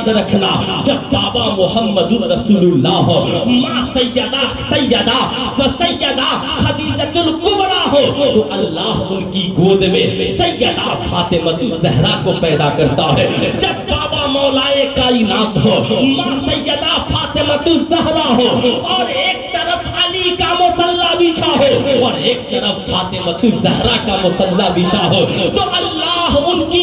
याद रखना, जब बाबा मोहम्मदुर रसूलुल्लाह हो, माँ सैयदा खदीजतुल कुबरा हो, तो अल्लाह उनकी गोद में सैयदा फातिमतुल ज़हरा को पैदा करता है। जब बाबा मौलाए कायनात हो, माँ सैयदा फातिमतुल ज़हरा हो, और एक तरफ अली का मुसल्ला बिछा हो और एक तरफ फातिमतुल ज़हरा का मुसल्ला बिछा हो, तो अल्लाह उनकी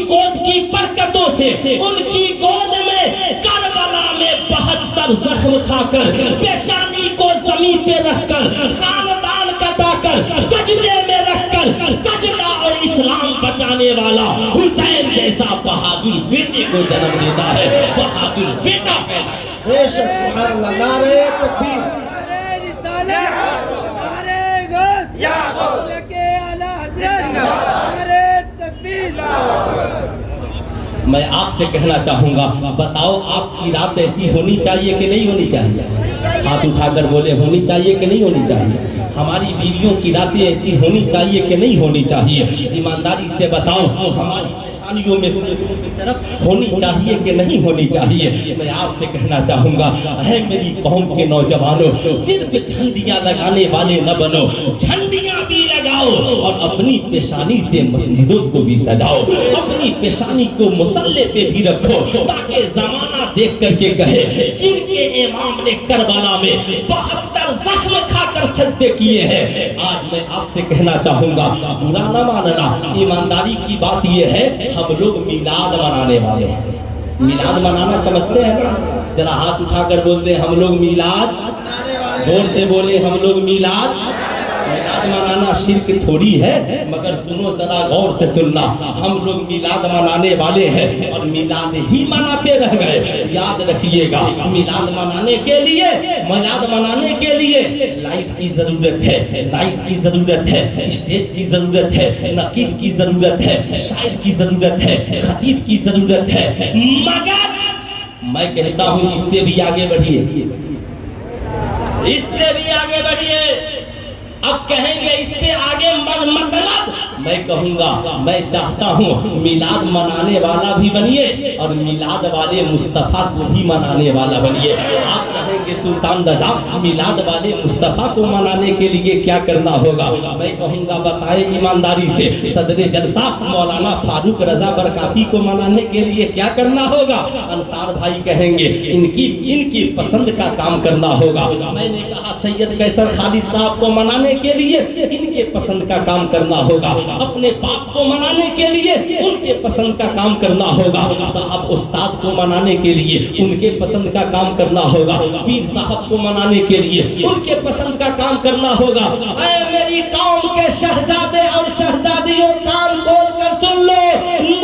गोद की बरकतों से, उनकी गोद में करबला में 72 जख्म खाकर, पेशानी को जमीन पे रखकर, खानदान कटाकर, सजदे में रखकर, सजदा और इस्लाम बचाने वाला हुसैन जैसा बहादुर बेटे को जन्म देता है, बहादुर बेटा पैदा। बेशक सुभान अल्लाह, नारे तकबीर, नारे रिसालत, नारे गौस, या गौस के आला हज़रत, नारे तकबीर। मैं आपसे कहना चाहूंगा, बताओ आपकी रात ऐसी होनी चाहिए कि नहीं होनी चाहिए? हाथ उठाकर बोले, होनी चाहिए कि नहीं होनी चाहिए? हमारी बीवियों की रातें ऐसी होनी चाहिए कि नहीं होनी चाहिए? ईमानदारी से बताओ, हमारी परेशानियों में से की तरफ होनी चाहिए कि नहीं होनी चाहिए? मैं आपसे कहना चाहूंगा, है मेरी कौम के नौजवानों, सिर्फ झंडियां लगाने वाले न बनो, झंडियां भी लगाओ और अपनी पेशानी से मस्जिदों को भी सजाओ, अपनी पेशानी को मुसल्ले पे भी रखो, ताकि जमाना देख करके कहे इनके इमाम ने करबला में 72 जख्म खाकर सजदे किए हैं। आज मैं आपसे कहना चाहूंगा, बुरा न मानना, ईमानदारी की बात यह है, हम लोग मिलाद मनाने वाले हैं। मिलाद मनाना समझते हैं ना? जरा हाथ उठाकर बोलते हैं, हम लोग मिलाद, जोर से बोले, हम लोग मिलाद मनाना शिर्क थोड़ी है, मगर सुनो जरा गौर से सुनना, हम लोग मिलाद मनाने वाले हैं और मिलाद ही मनाते रह गए। याद रखिएगा, मिलाद मनाने के लिए लाइट की जरूरत है, लाइट की जरूरत है, स्टेज की जरूरत है, नकीब की जरूरत है, शायर की जरूरत है, खतीब की जरूरत है, मगर मैं कहता हूँ इससे भी आगे बढ़िए, इससे भी आगे बढ़िए। अब कहेंगे इससे आगे मतलब, मैं कहूंगा, मैं चाहता हूँ मिलाद मनाने वाला भी बनिए और मिलाद वाले मुस्तफा को भी मनाने वाला बनिए। आप कहेंगे सुल्तान रज़ा, मिलाद वाले मुस्तफा को मनाने के लिए क्या करना होगा? मैं कहूंगा, बताए ईमानदारी से, सदरे जलसा मौलाना फारूक रजा बरकाती को मनाने के लिए क्या करना होगा? अंसार भाई कहेंगे इनकी पसंद का काम करना होगा। मैंने कहा सैयद कैसर खालिद साहब को मनाने के लिए इनके पसंद का काम करना होगा, अपने बाप को मनाने के लिए उनके पसंद का काम करना होगा, साहब उस्ताद को मनाने के लिए उनके पसंद का काम करना होगा, पीर साहब को मनाने के लिए उनके पसंद का काम करना होगा। ऐ मेरी कौम के शहजादे और शहजादियों, कान खोल कर सुन लो,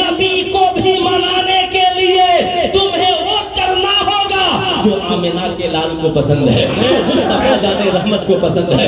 नबी को भी मनाने के लिए तुम्हें वो करना होगा जो आमिना के लाल को पसंद है, जो मुस्तफा जाने रहमत को पसंद है,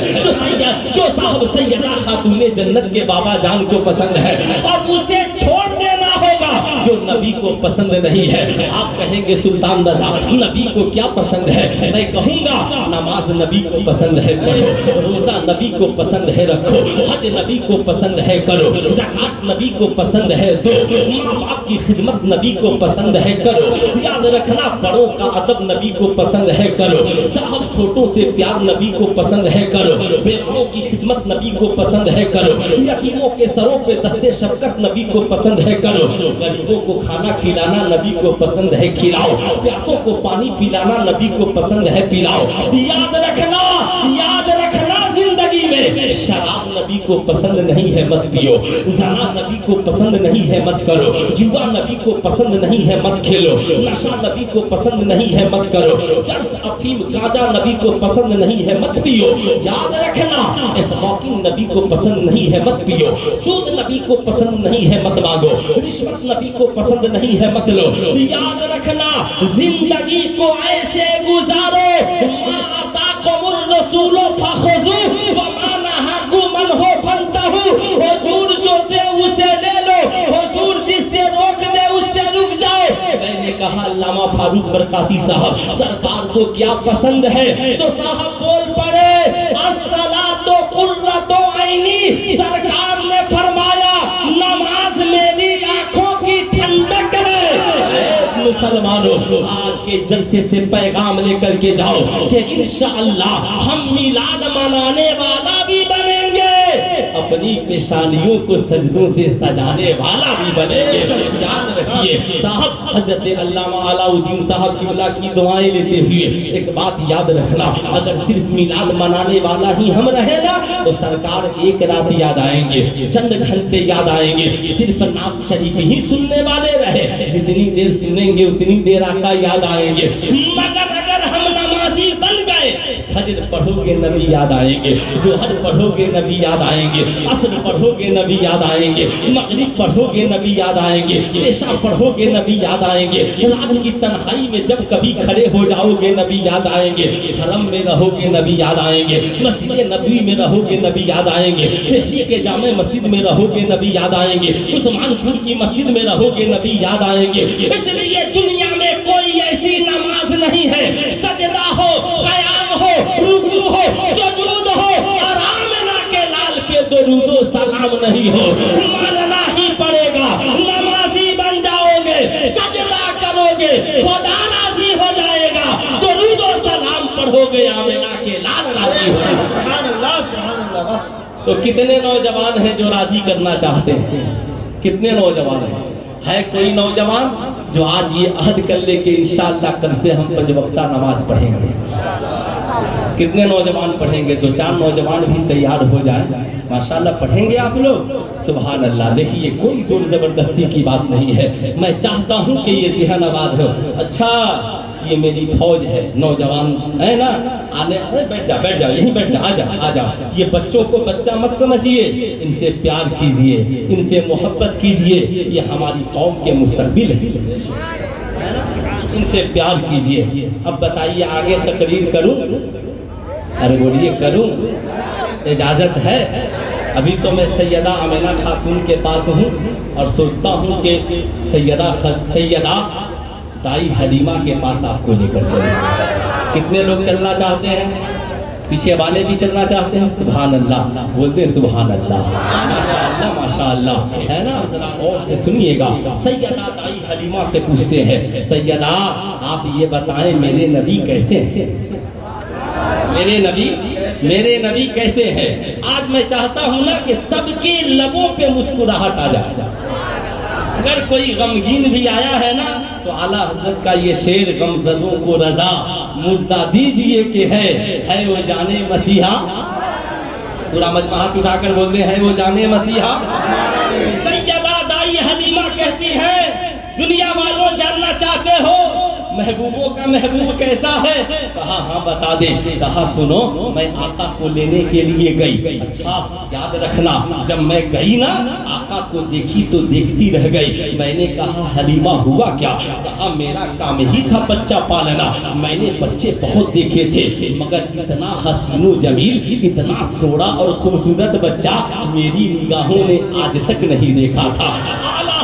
जो साहब सैयदा खातूने जन्नत के बाबा जान को पसंद है, और उसे छोड़ देना होगा जो नबी को पसंद नहीं है। आप कहेंगे सुल्तान रज़ा, नबी को क्या पसंद है? मैं कहूंगा, नमाज नबी को पसंद है पढ़ो, रोजा नबी को पसंद है रखो, हज नबी को पसंद है करो, ज़कात नबी को पसंद है दो, माँ बाप की खिदमत नबी को पसंद है करो, याद रखना बड़ों का अदब नबी को पसंद है करो, साहब छोटों से प्यार नबी को पसंद है करो, बेवाओं की खिदमत नबी को पसंद है करो, यतीमों के सरों पे दस्ते शफकत नबी को पसंद है करो, गरीबों को खाना खिलाना नबी को पसंद है खिलाओ, प्यासों को पानी पिलाना नबी को पसंद है पिलाओ। याद रखना जिंदगी में शराब नबी को पसंद नहीं है मत पियो, ज़ना नबी को पसंद नहीं है मत करो, जुआ नबी को पसंद नहीं है मत खेलो, नशा नबी को पसंद नहीं है मत करो, चर्स अफीम गांजा नबी को पसंद नहीं है मत पियो। याद रखना स्मोकिंग नबी को पसंद नहीं है मत पियो, सूद नबी को पसंद नहीं है मत मांगो, रिश्वत नबी को पसंद नहीं है मत लो। याद रखना जिंदगी को ऐसे गुजारो, मा अताकुमुर रसूल फखुज़ू व मा नहाकुम अन्हु फंतहू, हुजूर जो दे उसे ले लो, हुजूर जिससे रोक दे उससे रुक जाओ। मैंने कहा अल्लामा फारूक बरकाती साहब सरकार को क्या पसंद है, तो साहब बोल पड़े अस्सलातु कुर्रतु ऐनी, सरकार ने फरमाया नमाज मेरी आंखों की ठंडक है। मुसलमानों, आज के जलसे से पैगाम लेकर के जाओ कि इंशाअल्लाह हम मिलाद मनाने वाला भी बनेंगे, अपनी पेशानियों को सजदों से सजाने वाला भी बनेंगे। याद रखिए साहब, हजरत अल्लामा अलाउद्दीन साहब किबला की दुआएं लेते हुए एक बात याद रखना, अगर सिर्फ मिलाद मनाने वाला ही हम रहे ना तो सरकार एक रात याद आएंगे, चंद घंटे याद आएंगे। सिर्फ नात शरीफ ही सुनने वाले रहे, जितनी देर सुनेंगे उतनी देर आका याद आएंगे। मगर अगर हम नमाजी बन गए, फजर पढ़ोगे नबी याद आएंगे, ज़ोहर पढ़ोगे नबी याद आएंगे, असर पढ़ोगे नबी याद आएंगे, मगरिब पढ़ोगे नबी याद आएंगे, इशा पढ़ोगे नबी याद आएंगे, रात की तन्हाई में जब कभी खड़े हो जाओगे नबी याद आएंगे, हरम में रहोगे नबी याद आएंगे, मस्जिद नबी में रहोगे नबी याद आएंगे, दिल्ली के जामे मस्जिद में रहोगे नबी याद आएंगे, उस्मानपुर की मस्जिद में रहोगे नबी याद आएंगे। इसलिए दुनिया में कोई ऐसी नमाज नहीं है, सजदा हो, क़याम हो, रुकू हो, सुजूद हो और आमिना के लाल पे दुरूदो सलाम नहीं हो, मानना ही पड़ेगा। नमाजी बन जाओगे, सजदा करोगे, खुदा राजी हो जाएगा, दुरूदो सलाम पढ़ोगे, आमिना के लाल राजी हो। सुभान अल्लाह, सुभान अल्लाह। तो कितने नौजवान हैं जो राजी करना चाहते हैं? कितने नौजवान हैं? है कोई नौजवान जो आज ये अहद कर ले कि इंशाअल्लाह कल से हम 5 वक्ता नमाज पढ़ेंगे? कितने नौजवान पढ़ेंगे? 2-4 नौजवान भी तैयार हो जाए, माशाअल्लाह पढ़ेंगे आप लोग। सुभान अल्लाह। देखिए कोई जोर जबरदस्ती की बात नहीं है, मैं चाहता हूँ कि ये ज़हन आबाद हो। अच्छा ये मेरी फौज है, नौजवान है ना, आने बैठ जा यहीं बैठ जा, आ जा। ये बच्चों को बच्चा मत समझिए, इनसे प्यार कीजिए, इनसे मोहब्बत कीजिए, ये हमारी कौम के मुस्तकबिल है, इनसे प्यार कीजिए। अब बताइए आगे तकरीर करूं? अरे बोलिए करूं? इजाजत है? अभी तो मैं सैयदा आमिना खातून के पास हूँ और सोचता हूँ कि सैयदा दाई हलीमा के पास आपको लेकर चले। कितने लोग चलना चाहते हैं? पीछे वाले भी चलना चाहते हैं? सुभान अल्लाह बोलते हैं, सुभान अल्लाह, माशाअल्लाह माशाअल्लाह, है ना। जरा और से सुनिएगा। सैयदा दाई हलीमा से पूछते हैं, सैयदा आप ये बताएं मेरे नबी कैसे हैं? मेरे नबी कैसे हैं? आज मैं चाहता हूँ ना कि सबके लबों पे मुस्कुराहट आ जाए। अगर कोई गमगीन भी आया है ना तो आला हजरत का ये शेर, गमज़दों को रजा मुज़्दा दीजिए कि है वो जाने मसीहा। पूरा मजमा हाथ उठाकर बोलते हैं वो जाने मसीहा। सैयदा दाई हलीमा कहती है, दुनिया वालों जानना चाहते हो महबूबों का महबूब कैसा है? कहा हाँ बता दे। कहा सुनो, मैं आका को लेने के लिए गई। अच्छा याद रखना, जब मैं गई ना आका को देखी तो देखती रह गई। मैंने कहा हलीमा हुआ क्या? कहा मेरा काम ही था बच्चा पालना, मैंने बच्चे बहुत देखे थे मगर इतना हसीनो जमील, इतना सोड़ा और खूबसूरत बच्चा मेरी निगाहों ने आज तक नहीं देखा था।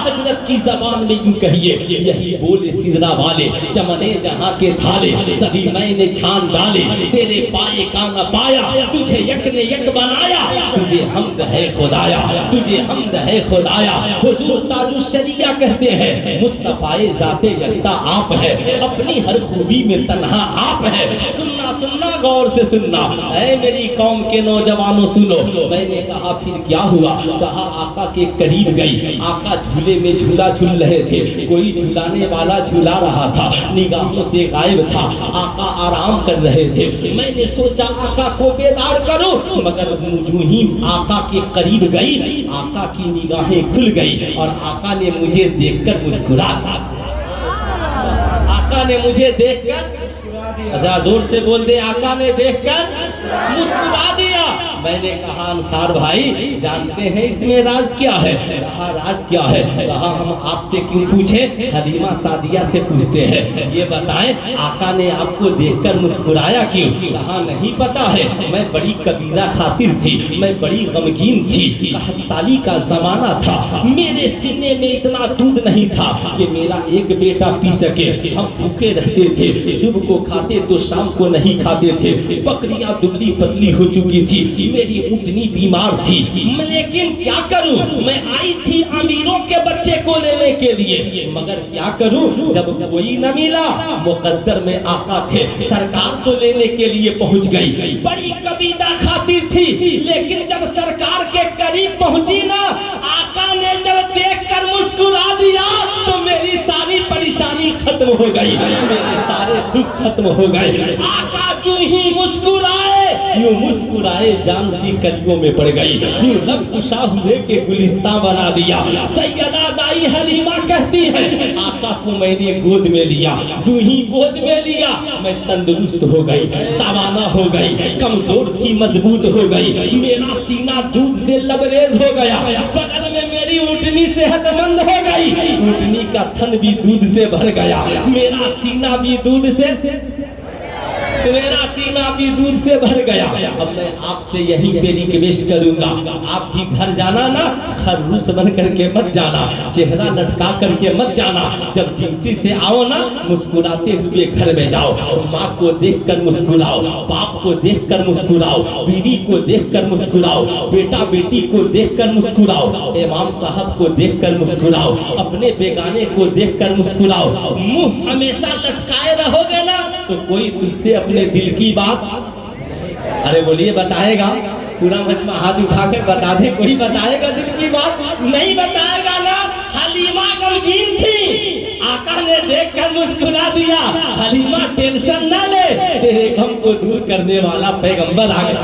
हजरत की जबान में यूं कहिए, यही बोले सिदरा वाले, चमने जहां के थाले, सभी मैंने छान डाले, तेरे पाए का न पाया, तुझे यक ने यक बनाया, तुझे हमद है खुदाया, तुझे हमद है खुदाया। हुजूर ताजुश शरिया कहते हैं, मुस्तफाए जाते यकता आप है, अपनी हर खूबी में तन्हा आप है। सुनना गौर से सुनना, ऐ मेरी कौम के नौजवानों सुनो। मैंने कहा फिर क्या हुआ? कहा आका के करीब गई, आका झूले में झूला झूल रहे थे, कोई झूलाने वाला झूला रहा था, निगाहों से गायब था, आका आराम कर रहे थे। मैंने सोचा आका को बेदार करूं, मगर जो ही आका के करीब गई आका की निगाहें खुल गई और आका ने मुझे देखकर मुस्कुरा दिया। आका ने मुझे देखकर, जरा जोर से बोल दे, आका ने देखकर मुस्कुरा दिया। मैंने कहा अंसार भाई जानते हैं इसमें राज क्या है? कहा राज क्या है? कहा हम आपसे क्यों पूछे, हलीमा सादिया से पूछते हैं। ये बताएं आका ने आपको देखकर मुस्कुराया क्यों? कहा नहीं पता है, मैं बड़ी कबीरा खातिर थी, मैं बड़ी गमगीन थी, कहत साली का जमाना था, मेरे सीने में इतना दूध नहीं था कि मेरा एक बेटा पी सके। हम भूखे रहते थे, सुबह को खाते तो शाम को नहीं खाते थे, बकरियां दुबली पतली हो चुकी थी, मेरी ऊँटनी बीमार थी, लेकिन क्या करूं, मैं आई थी अमीरों के बच्चे को लेने के लिए, मगर क्या करूं, जब कोई न मिला, मुकद्दर में आका थे, सरकार को लेने के लिए पहुंच गई। बड़ी कबीदा खातिर थी, लेकिन जब सरकार के करीब पहुंची ना, आका ने जब देखकर मुस्कुरा दिया तो मेरी सारी परेशानी खत्म हो गई, मेरे सारे दुख खत्म हो गए। आका जो ही मुस्कुराए, यूं मुस्कुराए जान सी कलियों में पड़ गई, यूं लब कुशा हुए के गुलिस्ता बना दिया। सैयदा दाई हलीमा कहती है, आका को मैंने गोद में लिया, जो ही गोद में लिया मैं तंदुरुस्त हो गई, तवाना हो गई, कमजोर थी मजबूत हो गई, मेरा सीना दूध से लबरेज हो गया, बगल में मेरी ऊँटनी सेहतमंद हो गई, ऊँटनी का थन भी दूध से भर गया, मेरा सीना भी दूध से भर गया। अब मैं आपसे यही पे रिक्वेस्ट करूंगा, आप भी घर जाना ना, खरगोश बन करके मत जाना, चेहरा लटका करके मत जाना। जब ड्यूटी से आओ ना, मुस्कुराते हुए घर में जाओ, माँ को देखकर मुस्कुराओ, बाप को देखकर मुस्कुराओ, बीवी को देखकर मुस्कुराओ, बेटा बेटी को देखकर मुस्कुराओ, इमाम साहब को देखकर मुस्कुराओ, अपने बेगाने को देखकर मुस्कुराओ। मुंह हमेशा लटकाए रहोगे ना, तो कोई तुझसे अपने दिल की बात, अरे बोलिए, बताएगा? पूरा मजमा हाथ उठाकर बता दे, कोई बताएगा दिल की बात? नहीं बताएगा ना। हलीमा गमगीन थी, आका ने देखकर मुस्कुरा दिया। हलीमा टेंशन ना ले, तेरे गम को दूर करने वाला पैगंबर आ गया,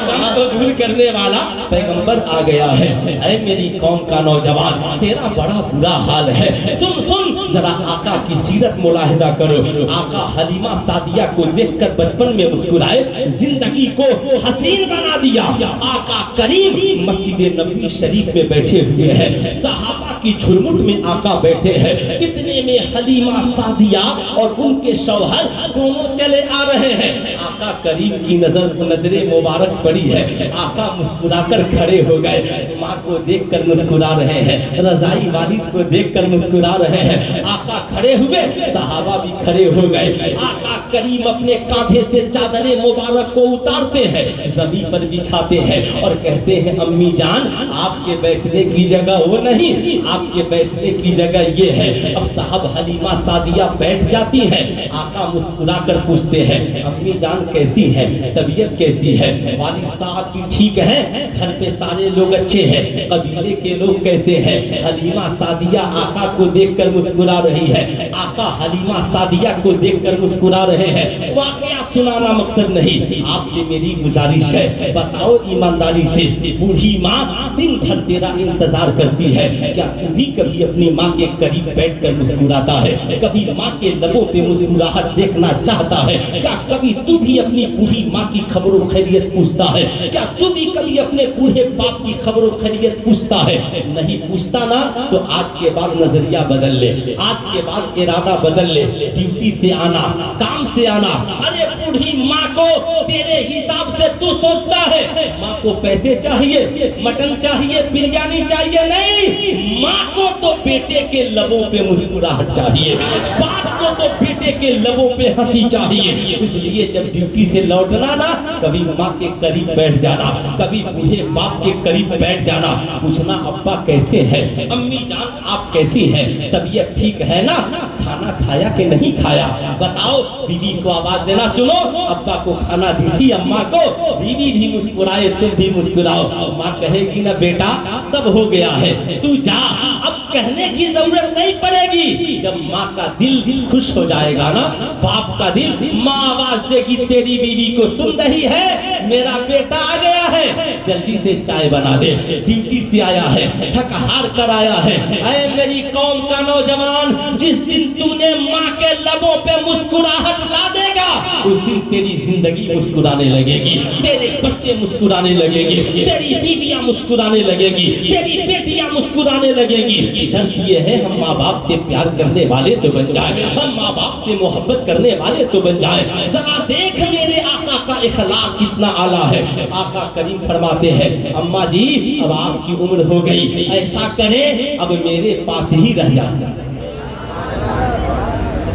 गम को दूर करने वाला पैगंबर आ गया है। ऐ मेरी कौम का नौजवान, तेरा बड़ा बुरा हाल है, सुन सुन जरा आका की सीरत मुलाहिजा करो। आका हलीमा सादिया को देखकर बचपन में मुस्कुराए, जिंदगी को हसीन बना दिया। आका करीम मस्जिद नबवी शरीफ में बैठे हुए हैं, सहाबा की झुरमुट में आका बैठे हैं। इतने में हलीमा सादिया और उनके शौहर दोनों चले आ रहे हैं। आका करीम की नजरे मुबारक पड़ी है, आका मुस्कुराकर खड़े हो गए, माँ को देखकर मुस्कुरा रहे हैं, रजाई वालिद को देखकर मुस्कुरा रहे हैं। आका खड़े हुए, सहाबा भी खड़े हो गए। आका करीम अपने कांधे से चादरे मुबारक को उतारते हैं, जमीन पर बिछाते हैं और कहते हैं, अम्मी जान आपके बैठने की जगह वो नहीं, आपके बैठने की जगह ये है। अब साहब हलीमा सादिया बैठ जाती है। आका मुस्कुरा कर पूछते हैं, अम्मी जान कैसी है, तबीयत कैसी है? वालिद साहब भी ठीक है, घर पे सारे लोग अच्छे हैं, कबीले के लोग कैसे हैं? हलीमा सादिया आका को देखकर मुस्कुरा रही है, आका हलीमा सादिया को देखकर मुस्कुरा रहे हैं। वाकया सुनाना मकसद नहीं, आपसे मेरी गुजारिश है, बताओ ईमानदारी से, बूढ़ी माँ दिन भर तेरा इंतजार करती है, क्या तू भी कभी अपनी माँ के करीब बैठकर मुस्कुराता है? कभी माँ के लबों पे मुस्कुराहट देखना चाहता है? क्या कभी तू भी अपनी बूढ़ी माँ की खबरों खैरियत पूछता है? क्या तू भी कभी अपने बूढ़े बाप की खबरों खैरियत पूछता है? नहीं पूछता ना, तो आज के बाद नजरिया बदल ले, आज के बाद इरादा बदल ले, ड्यूटी से आना, काम से आना। अरे बूढ़ी माँ को तेरे हिसाब से तू सोचता है, माँ को पैसे चाहिए, मटन चाहिए, बिरयानी चाहिए, नहीं, माँ को तो बेटे के लबों पे मुस्कुराहट चाहिए, बाप को तो बेटे के लबों पे हंसी चाहिए। इसलिए जब ड्यूटी से लौटना ना, कभी माँ के करीब बैठ जाना, कभी बूढ़े बाप के करीब बैठ जाना, पूछना अब्बा कैसे है, अम्मी जान आप कैसी है, तबीयत ठीक है ना, खाना खाया कि नहीं खाया, बताओ। बीवी को आवाज देना, सुनो अब्बा को खाना दी थी, अम्मा को, बीवी भी मुस्कुराए, तुम भी मुस्कुराओ। माँ कहेगी ना बेटा सब हो गया है, तू जा, अब कहने की जरूरत नहीं पड़ेगी। जब माँ का दिल खुश हो जाएगा ना, बाप का दिल, माँ आवाज देगी तेरी बीवी को, सुन रही है मेरा बेटा आ गया है, जल्दी से चाय बना दे, ड्यूटी से आया है, थक हार कर आया है। ऐ मेरी कौम का नौजवान, जिस दिन तूने माँ के लबों पे मुस्कुराहट ला देगा, उस दिन तेरी जिंदगी मुस्कुराने लगेगी, तेरे बच्चे मुस्कुराने लगेंगे, तेरी बीवियां मुस्कुराने लगेगी, तेरी बेटियां मुस्कुराने लगेगी। शर्त ये है हम माँ बाप से प्यार करने वाले तो बन जाए, हम माँ बाप से मोहब्बत करने वाले तो बन जाए। जरा देख मेरे आका का इखलाक कितना आला है। आका करीम फरमाते हैं, अम्मा जी अब आपकी उम्र हो गई, ऐसा करें अब मेरे पास ही रह जाए,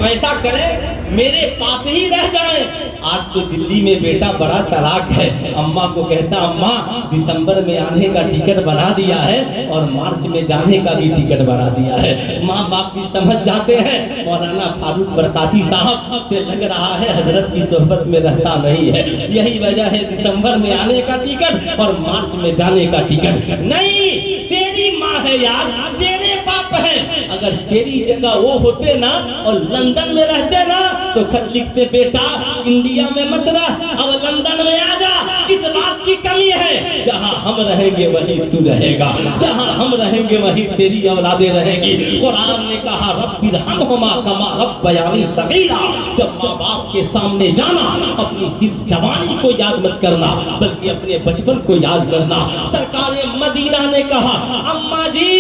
ऐसा करें میرے پاس ہی رہ جائیں۔ آج تو دلی میں بیٹا بڑا چلاک ہے، اماں کو کہتا اماں دسمبر میں آنے کا ٹکٹ بنا دیا ہے اور مارچ میں جانے کا بھی ٹکٹ بنا دیا ہے۔ ماں باپ بھی سمجھ جاتے ہیں مولانا فاروق برکاتی صاحب سے لگ رہا ہے حضرت کی صحبت میں رہتا نہیں ہے، یہی وجہ ہے دسمبر میں آنے کا ٹکٹ اور مارچ میں جانے کا ٹکٹ نہیں۔ تیری ماں ہے یار، تیرے باپ ہے، اگر تیری جگہ وہ ہوتے نا اور لندن میں رہتے نا تو خط لکھتے بیٹا انڈیا میں مت رہ، اب لندن میں آ جا، کس بات کی کمی ہے؟ جہاں ہم رہیں گے وہی تو رہے گا، جہاں ہم رہیں گے وہی تیری اولادیں رہیں گی۔ قرآن نے کہا رب ارحمہما کما ربیانی صغیرا، جب ماں باپ کے سامنے جانا اپنی صرف جوانی کو یاد مت کرنا بلکہ اپنے بچپن کو یاد کرنا۔ سرکار مدینہ نے کہا اماں جی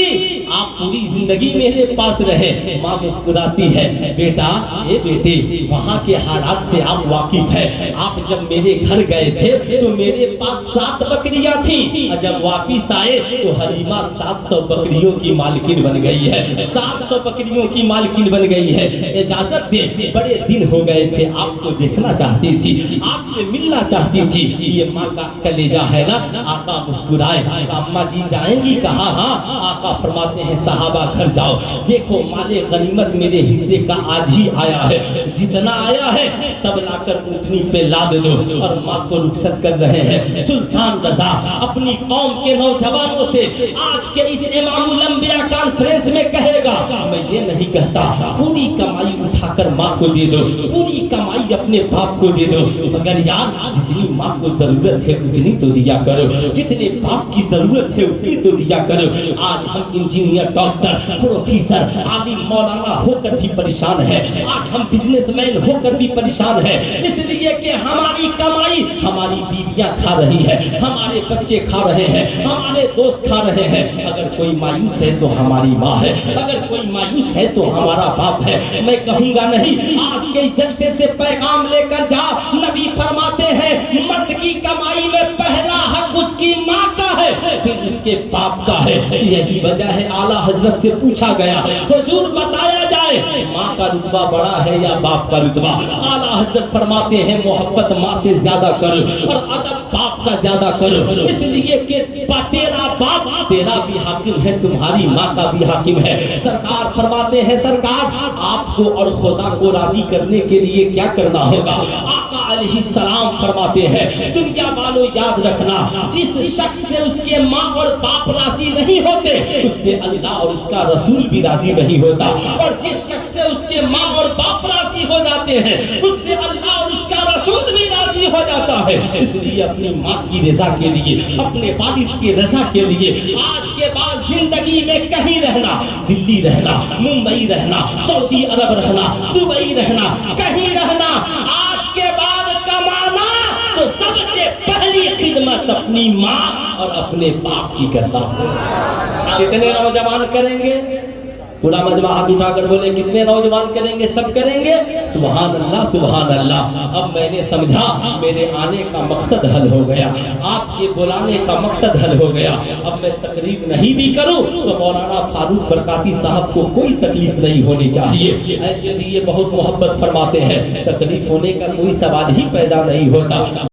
آپ پوری زندگی میرے پاس رہے۔ ماں مسکراتی ہے بیٹا اے بیٹے وہاں کے حالات سے آپ واقف ہیں، آپ جب میرے گھر گئے تھے تو میرے پاس 7 بکریاں تھیں اور جب واپس آئے تو حلیمہ 700 بکریوں کی مالکن بن گئی ہے، 700 بکریوں کی مالکن بن گئی ہے۔ اجازت دے بڑے دن ہو گئے تھے، آپ کو دیکھنا چاہتی تھی، آپ سے ملنا چاہتی تھی۔ یہ ماں کا کلیجہ ہے نا۔ آقا مسکرائے، اماں جی جائیں گی؟ کہا ہاں۔ آقا فرماتے ہیں صحابہ گھر جاؤ، دیکھو مال غنیمت میرے حصے کا آج ہی آیا ہے، جتنا آیا ہے سب لا کر اونٹنی پہ لاد دو۔ اور ماں کو رخصت کر رہے ہیں۔ سلطان رضا اپنی قوم کے نوجوانوں سے آج کے اس امام الانبیاء کانفرنس میں کہے گا میں یہ نہیں کہتا پوری کمائی اٹھا کر ماں کو دے دو، پوری کمائی اپنے باپ کو دے دو، مگر یار جتنی ماں کو ضرورت ہے اتنی تو دیا کرو، جتنے باپ کی ضرورت ہے اتنی تو دیا کرو۔ آج ہم انجینئر، ڈاکٹر، پروفیسر، عالم، مولانا ہو کر بھی پریشان ہے، آج ہم بزنس مین ہو کر بھی پریشان ہے، اس لیے کہ ہماری کمائی ہماری بیویاں کھا رہی ہے، ہمارے بچے کھا رہے ہیں، ہمارے دوست کھا رہے ہیں۔ اگر کوئی مایوس ہے تو ہماری ماں ہے، اگر کوئی مایوس ہے تو ہمارا باپ ہے۔ میں کہوں گا نہیں، آج کے جلسے سے پیغام لے کر جا، نبی فرماتے ہیں مرد کی کمائی میں پہلا حق اس کی ماں کا ہے پھر اس کے باپ کا ہے۔ یہی وجہ ہے اعلیٰ حضرت سے پوچھا گیا حضور بتایا جائے ماں کا رتبہ بڑا ہے یا باپ کا رتبہ؟ اعلیٰ حضرت فرماتے ہیں محبت ماں سے زیادہ کرو اور ادب باپ کا زیادہ کرو، اس لیے کہ تیرا باپ تیرا بھی حاکم ہے، تمہاری ماں کا بھی حاکم ہے۔ سرکار فرماتے ہیں سرکار آپ کو اور خدا کو راضی کرنے کے لیے کیا کرنا ہوگا؟ آقا علیہ السلام فرماتے ہیں دنیا والوں یاد رکھنا جس شخص سے اس کے ماں اور باپ راضی نہیں ہوتے اس سے اللہ اور اس کا رسول بھی راضی نہیں ہوتا، اور جس شخص سے اس کے ماں اور باپ راضی ہو جاتے ہیں اس سے اللہ اور اس کا رسول بھی راضی ہو جاتا ہے۔ اس لیے اپنی ماں کی رضا کے لیے، اپنے والد کی رضا کے لیے آج کے بعد زندگی میں کہیں رہنا، دلی رہنا، ممبئی رہنا، سعودی عرب رہنا، دبئی رہنا، کہیں رہنا، آج کے بعد کمانا تو سب سے پہلی خدمت اپنی ماں اور اپنے باپ کی کرنا ہے۔ کتنے نوجوان کریں گے؟ پورا مجمع ہاتھ اٹھا کر بولے کتنے نوجوان کریں گے؟ سب کریں گے؟ سبحان اللہ سبحان اللہ۔ اب میں نے سمجھا میرے آنے کا مقصد حل ہو گیا، آپ کے بلانے کا مقصد حل ہو گیا۔ اب میں تقریر نہیں بھی کروں تو مولانا فاروق برکاتی صاحب کو کوئی تکلیف نہیں ہونی چاہیے، ایسے لیے بہت محبت فرماتے ہیں، تکلیف ہونے کا کوئی سوال ہی پیدا نہیں ہوتا۔